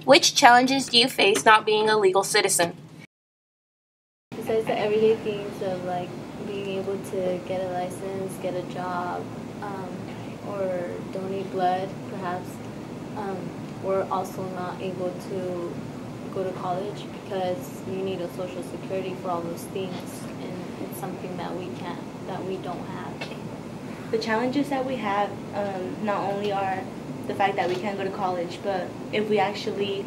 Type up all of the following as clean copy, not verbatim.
Which challenges do you face not being a legal citizen? Besides the everyday things of like being able to get a license, get a job, or donate blood, perhaps, we're also not able to go to college because you need a social security for all those things, and it's something that we don't have. The challenges that we have not only are the fact that we can't go to college, but if we actually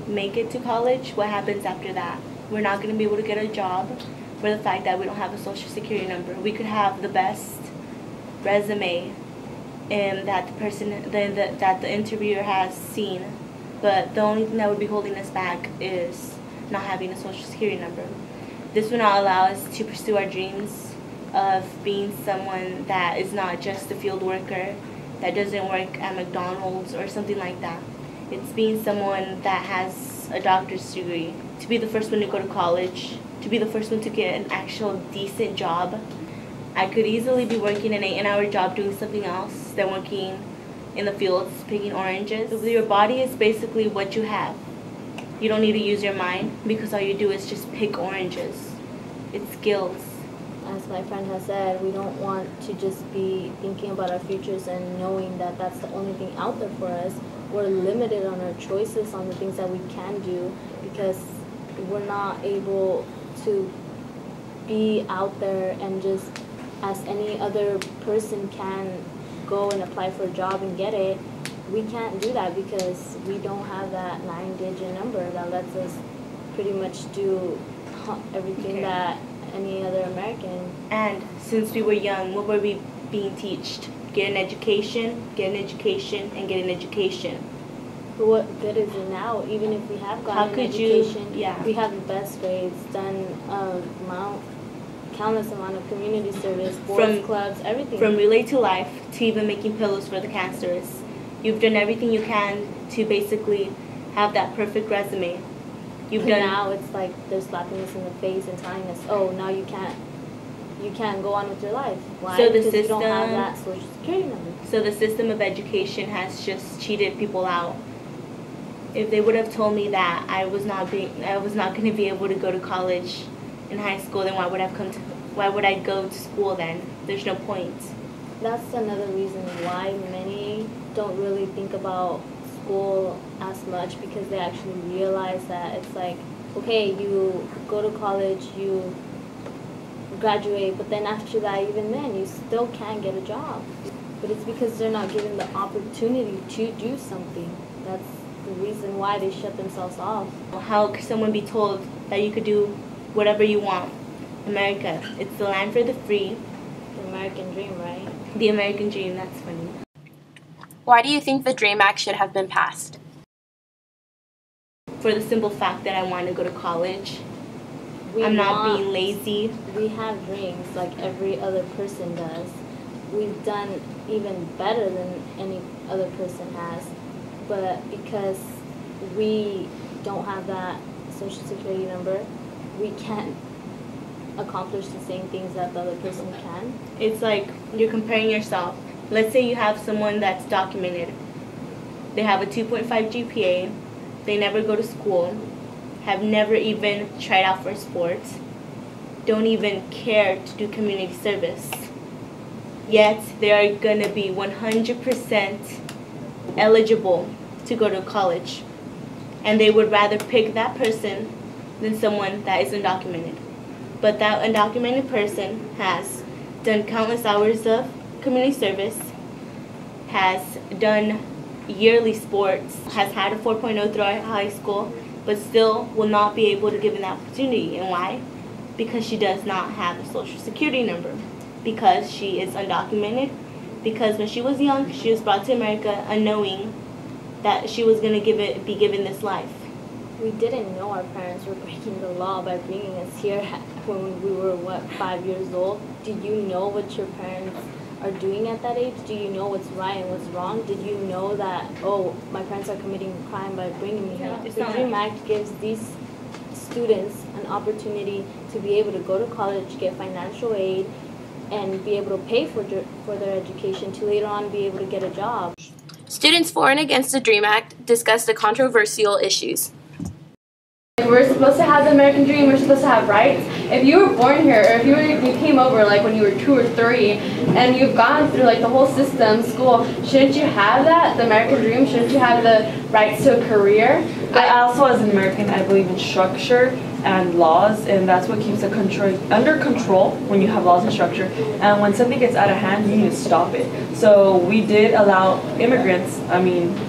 make it to college, what happens after that? We're not going to be able to get a job for the fact that we don't have a social security number. We could have the best resume that the person, that the interviewer has seen, but the only thing that would be holding us back is not having a social security number. This will not allow us to pursue our dreams of being someone that is not just a field worker, that doesn't work at McDonald's or something like that. It's being someone that has a doctor's degree, to be the first one to go to college, to be the first one to get an actual decent job. I could easily be working an 8-hour job doing something else than working in the fields picking oranges. Your body is basically what you have. You don't need to use your mind because all you do is just pick oranges. It's skills. As my friend has said, we don't want to just be thinking about our futures and knowing that that's the only thing out there for us. We're limited on our choices on the things that we can do because we're not able to be out there and just, as any other person can go and apply for a job and get it. We can't do that because we don't have that 9-digit number that lets us pretty much do everything that any other American. And since we were young, what were we being taught? Get an education, get an education, and get an education. But what good is it now? Even if we have gotten an education, we have the best grades, done countless amount of community service, sports clubs, everything. From Relay to Life to even making pillows for the cancerous. You've done everything you can to basically have that perfect resume. Now it's like they're slapping us in the face and telling us, oh, now you can't go on with your life. Why? So because you don't have that social security number. So the system of education has just cheated people out. If they would have told me that I was not going to be able to go to college in high school, then why would I go to school then? There's no point. That's another reason why many don't really think about school as much, because they actually realize that it's like, okay, you go to college, you graduate, but then after that, even then, you still can't get a job. But it's because they're not given the opportunity to do something. That's the reason why they shut themselves off. How could someone be told that you could do whatever you want? America, it's the land for the free. The American dream, right? The American dream, that's funny. Why do you think the DREAM Act should have been passed? For the simple fact that I want to go to college. I'm not being lazy. We have dreams like every other person does. We've done even better than any other person has. But because we don't have that social security number, we can't accomplish the same things that the other person can. It's like you're comparing yourself. Let's say you have someone that's documented. They have a 2.5 GPA. They never go to school. Have never even tried out for sports. Don't even care to do community service. Yet they are going to be 100% eligible to go to college. And they would rather pick that person than someone that is undocumented. But that undocumented person has done countless hours of community service, has done yearly sports, has had a 4.0 throughout high school, but still will not be able to give an opportunity. And why? Because she does not have a social security number. Because she is undocumented. Because when she was young, she was brought to America unknowing that she was going to be given this life. We didn't know our parents were breaking the law by bringing us here when we were, 5 years old? Did you know what your parents are doing at that age? Do you know what's right and what's wrong? Did you know that, oh, my parents are committing a crime by bringing me here? The DREAM Act gives these students an opportunity to be able to go to college, get financial aid, and be able to pay for their education to later on be able to get a job. Students for and against the DREAM Act discussed the controversial issues. We're supposed to have the American dream, we're supposed to have rights. If you were born here, or if you came over like when you were 2 or 3, and you've gone through like the whole system, school, shouldn't you have that, the American dream? Shouldn't you have the rights to a career? But also as an American, I believe in structure and laws, and that's what keeps the country under control when you have laws and structure. And when something gets out of hand, you need to stop it. So we did allow immigrants,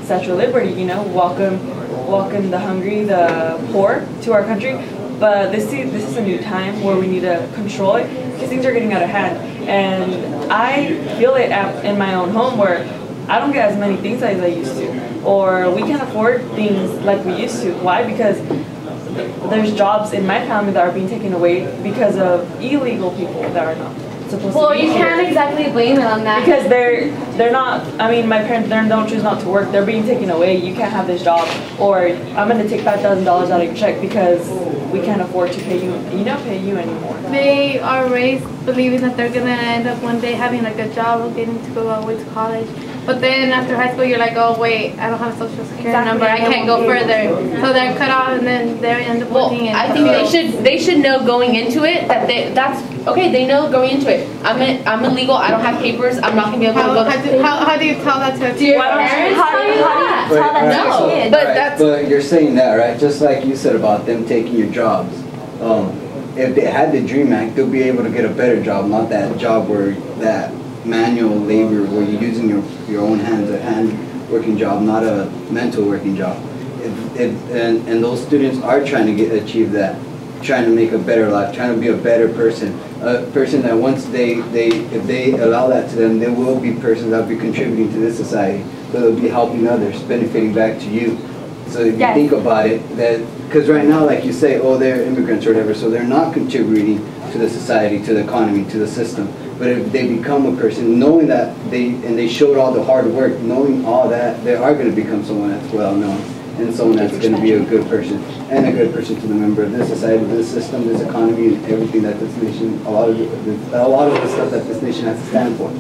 Statue of Liberty, welcome the hungry, the poor to our country. But this is a new time where we need to control it because things are getting out of hand. And I feel it in my own home where I don't get as many things as I used to, or we can't afford things like we used to. Why? Because there's jobs in my family that are being taken away because of illegal people that are not supposed to be. Well, you can't exactly blame it on that. Because they're not, my parents, they don't choose not to work. They're being taken away. You can't have this job. Or I'm going to take $5,000 out of your check because we can't afford to pay you anymore. They are raised believing that they're going to end up one day having like a job or getting to go away to college. But then after high school, you're like, oh wait, I don't have a social security number. I can't go further. So they're cut off, and then they end up working. I think they should know going into it that that's okay. They know going into it. I'm illegal. I don't have papers. I'm not gonna be able to go. How do you tell that to your parents? How do you tell that to your kids? But you're saying that, right? Just like you said about them taking your jobs. If they had the DREAM Act, they'll be able to get a better job, not that job where that manual labor where you're using your own hands, a hand working job, not a mental working job. And those students are trying to achieve that, trying to make a better life, trying to be a better person, a person that once if they allow that to them, they will be persons that will be contributing to this society, so they'll be helping others, benefiting back to you. So if you think about it, because right now, like you say, oh, they're immigrants or whatever, so they're not contributing to the society, to the economy, to the system. But if they become a person, knowing that they showed all the hard work, knowing all that, they are going to become someone that's well known and someone that's going to be a good person and a good person to the member of this society, this system, this economy, and everything that this nation, a lot of the stuff that this nation has to stand for.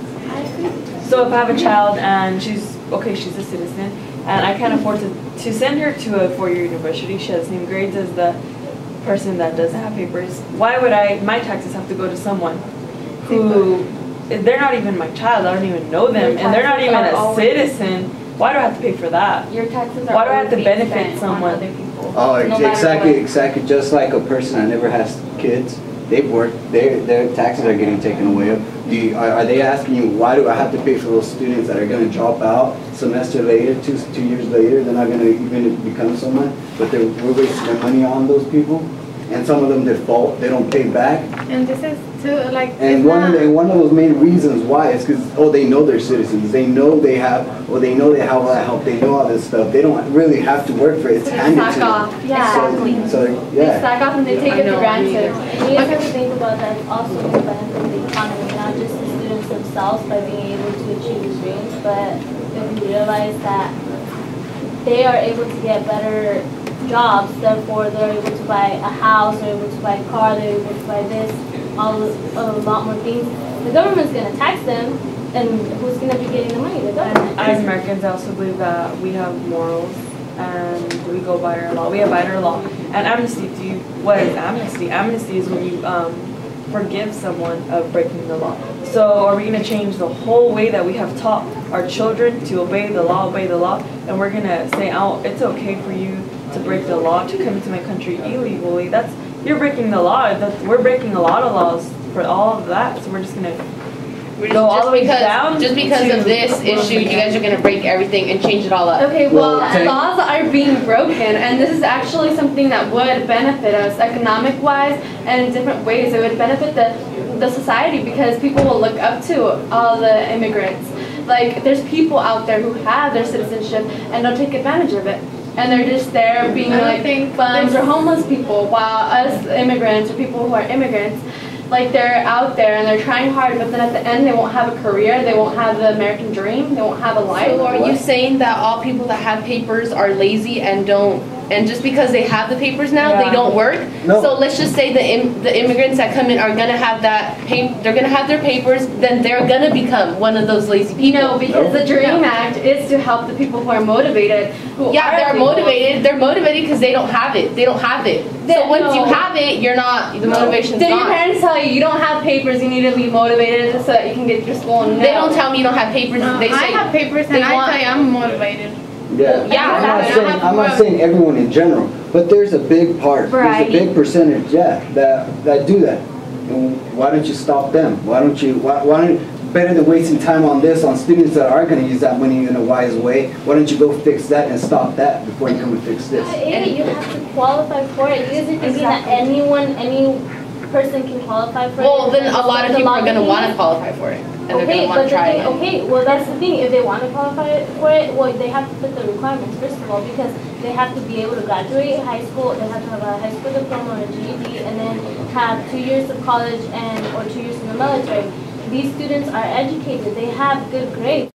So if I have a child and she's a citizen, and I can't afford to send her to a four-year university, she has the same grades as the person that doesn't have papers, why would my taxes have to go to someone who, they're not even my child, I don't even know them, and they're not even a citizen? Why do I have to pay for that? Your taxes are why do I have to benefit someone? Other people, oh, exactly. Just like a person that never has kids, they've worked, their taxes are getting taken away. Are they asking you, why do I have to pay for those students that are going to drop out semester later, two years later, they're not going to even become someone, but we're wasting their money on those people? And some of them default, they don't pay back. And this is too, like... And one of those main reasons why is because, they know they're citizens. They know they have all that help. They know all this stuff. They don't really have to work for it. It's handed to them. Yeah, They slack off and they take it for granted. And you guys have to think about that also to benefit the economy, not just the students themselves by being able to achieve their dreams, but if you realize that they are able to get better jobs, therefore they're able to buy a house, they're able to buy a car, they're able to buy this, a lot more things. The government's going to tax them, and who's going to be getting the money? The government. As Americans, I also believe that we have morals and we go by our law. We abide our law. And amnesty, what is amnesty? Amnesty is when you forgive someone of breaking the law. So are we going to change the whole way that we have taught our children to obey the law, and we're going to say, oh, it's okay for you to break the law, to come into my country illegally? You're breaking the law. We're breaking a lot of laws for all of that, so we're just going to go all the way down. Just because of this issue, you guys are going to break everything and change it all up. Okay, well, laws are being broken, and this is actually something that would benefit us economic-wise and in different ways. It would benefit the society because people will look up to all the immigrants. Like, there's people out there who have their citizenship and don't take advantage of it. And they're just there being like bums or homeless people, while us immigrants or people who are immigrants, like they're out there and they're trying hard, but then at the end they won't have a career, they won't have the American dream, they won't have a life. So are you saying that all people that have papers are lazy and don't and just because they have the papers now, Yeah. they don't work. No. So let's just say the immigrants that come in are gonna have they're gonna have their papers, then they're gonna become one of those lazy people. No, because the Dream Act is to help the people who are motivated. They're motivated. They're motivated because they don't have it. They don't have it. So once you have it, you're not. The motivation's Did gone. your parents tell you don't have papers, you need to be motivated so that you can get your school? No. They don't tell me you don't have papers. They say I have papers and I tell you I'm motivated. Yeah, I'm not saying everyone in general, but there's a big part, there's a big percentage, that do that. And why don't you stop them? Why don't better than wasting time on students that are going to use that money in a wise way, why don't you go fix that and stop that before you come and fix this? You have to qualify for it. You guys are thinking that any person can qualify for it. Well, then a lot of people are going to want to qualify for it. And they're going to want to try it. Okay, well that's the thing. If they want to qualify for it, well they have to fit the requirements first of all, because they have to be able to graduate high school. They have to have a high school diploma or a GED, and then have 2 years of college or 2 years in the military. These students are educated. They have good grades.